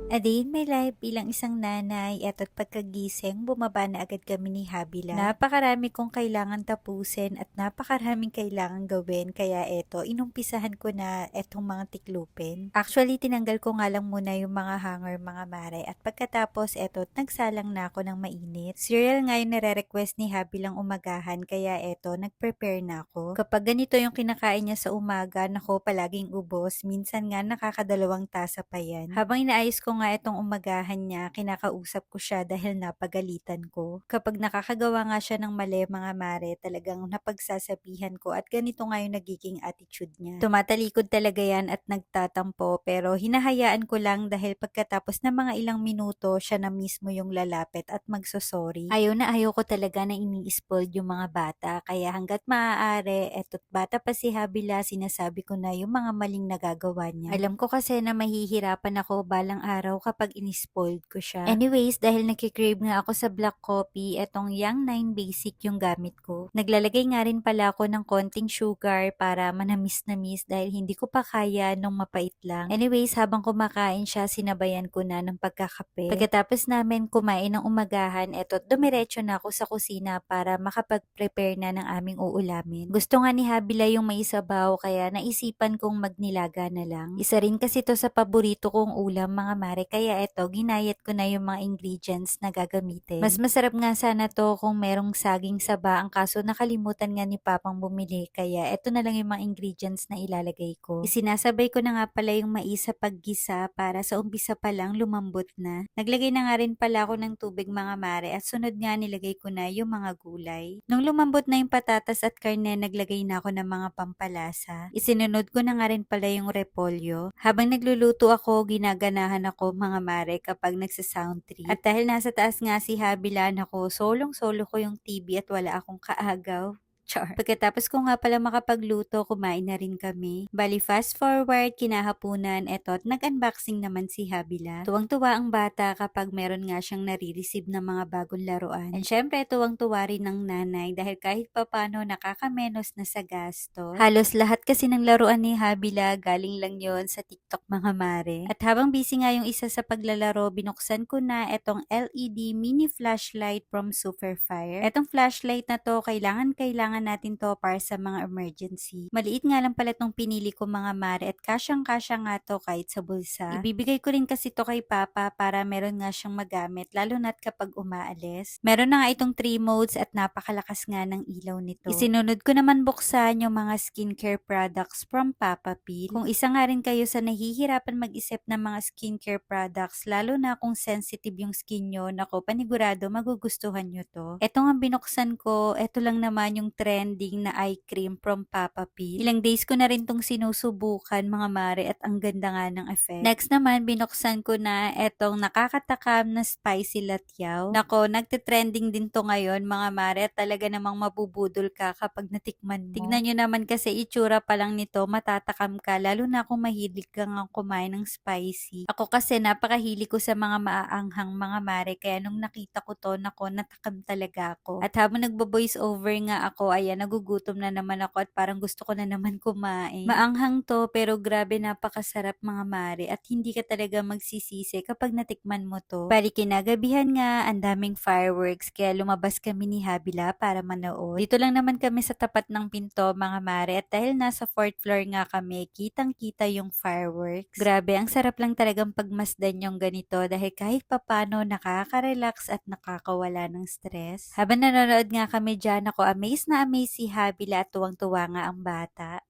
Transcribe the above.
A day in my life bilang isang nanay, eto't pagkagising, bumaba na agad kami ni Habila. Napakarami kong kailangan tapusin at napakaraming kailangan gawin, kaya eto, inumpisahan ko na etong mga tiklupin. Actually, tinanggal ko nga lang muna yung mga hanger, mga mare, at pagkatapos eto, nagsalang na ako ng mainit. Cereal nga yung nare-request ni Habilang umagahan, kaya eto, nag-prepare na ako. Kapag ganito yung kinakain niya sa umaga, nako, palaging ubos, minsan nga nakakadalawang tasa pa yan. Habang inaayos ko nga itong umagahan niya, kinakausap ko siya dahil napagalitan ko. Kapag nakakagawa nga siya ng mali, mga mare, talagang napagsasabihan ko at ganito nga yung nagiging attitude niya. Tumatalikod talaga yan at nagtatampo, pero hinahayaan ko lang dahil pagkatapos ng mga ilang minuto, siya na mismo yung lalapit at magsosorry. Ayaw na ayaw ko talaga na ini-spoiled yung mga bata, kaya hanggat maaari, eto't bata pa si Habila, sinasabi ko na yung mga maling nagagawa niya. Alam ko kasi na mahihirapan ako balang araw kapag in-spoiled ko siya. Anyways, dahil nagkikrave nga ako sa black coffee, etong Yang 9 Basic yung gamit ko. Naglalagay nga rin pala ako ng konting sugar para manamis-namis dahil hindi ko pa kaya nung mapait lang. Anyways, habang kumakain siya, sinabayan ko na ng pagkakape. Pagkatapos namin kumain ng umagahan, eto, dumiretso na ako sa kusina para makapag-prepare na ng aming uulamin. Gusto nga ni Habila yung may sabaw, kaya naisipan kong magnilaga na lang. Isa rin kasi to sa paborito kong ulam, mga mare, kaya eto, ginayat ko na yung mga ingredients na gagamitin. Mas masarap nga sana to kung merong saging saba, ang kaso nakalimutan nga ni Papang bumili, kaya eto na lang yung mga ingredients na ilalagay ko. Isinasabay ko na nga pala yung mais sa paggisa para sa umpisa pa lang lumambot na. Naglagay na nga rin pala ako ng tubig, mga mare, at sunod nga nilagay ko na yung mga gulay. Nung lumambot na yung patatas at karne, naglagay na ako ng mga pampalasa. Isinunod ko na nga rin pala yung repolyo. Habang nagluluto ako, ginaganahan ako, mga mare, kapag nagsa-sound trip. At dahil nasa taas nga si Habilan ako, solong-solo ko yung TV at wala akong kaagaw. Char. Pagkatapos ko nga pala makapagluto, kumain na rin kami. Bali, fast forward, kinahapunan, eto, nag-unboxing naman si Habila. Tuwang-tuwa ang bata kapag meron nga siyang nare-receive ng mga bagong laruan. And syempre, tuwang-tuwa rin ng nanay dahil kahit papano nakakamenos na sa gasto. Halos lahat kasi ng laruan ni Habila, galing lang yon sa TikTok, mga mare. At habang busy nga yung isa sa paglalaro, binuksan ko na etong LED mini flashlight from Superfire. Etong flashlight na to, kailangan natin to para sa mga emergency. Maliit nga lang pala tong pinili ko, mga mare, at kasyang-kasya nga to kahit sa bulsa. Ibibigay ko rin kasi to kay Papa para meron nga siyang magamit, lalo na't kapag umaalis. Meron na nga itong 3 modes at napakalakas nga ng ilaw nito. Isinunod ko naman buksan yung mga skincare products from Papa Pil. Kung isa nga rin kayo sa nahihirapan mag-isip ng mga skincare products, lalo na kung sensitive yung skin nyo, nako, panigurado magugustuhan nyo to. Ito nga binuksan ko, ito lang naman yung trending na eye cream from Papa Pil. Ilang days ko na rin tong sinusubukan, mga mare, at ang ganda nga ng effect. Next naman, binuksan ko na etong nakakatakam na spicy latyaw. Nako, nagte-trending din to ngayon, mga mare, at talaga namang mabubudol ka kapag natikman mo. Tignan nyo naman kasi itsura pa lang nito, matatakam ka, lalo na kung mahilig kang kumain ng spicy. Ako kasi napakahili ko sa mga maaanghang, mga mare, kaya nung nakita ko to, nako, natakam talaga ako. At habang nagbo-voice over nga ako, ayan, nagugutom na naman ako at parang gusto ko na naman kumain. Maanghang to, pero grabe, napakasarap, mga mare, at hindi ka talaga magsisisi kapag natikman mo to. Bali, kinagabihan nga, ang daming fireworks, kaya lumabas kami ni Habila para manood. Dito lang naman kami sa tapat ng pinto, mga mare, at dahil nasa 4th floor nga kami, kitang-kita yung fireworks. Grabe, ang sarap lang talagang pagmasdan yung ganito dahil kahit papano nakaka-relax at nakakawala ng stress. Habang nanonood nga kami dyan, ako amazed na amazed si Habila at tuwang-tuwa nga ang bata.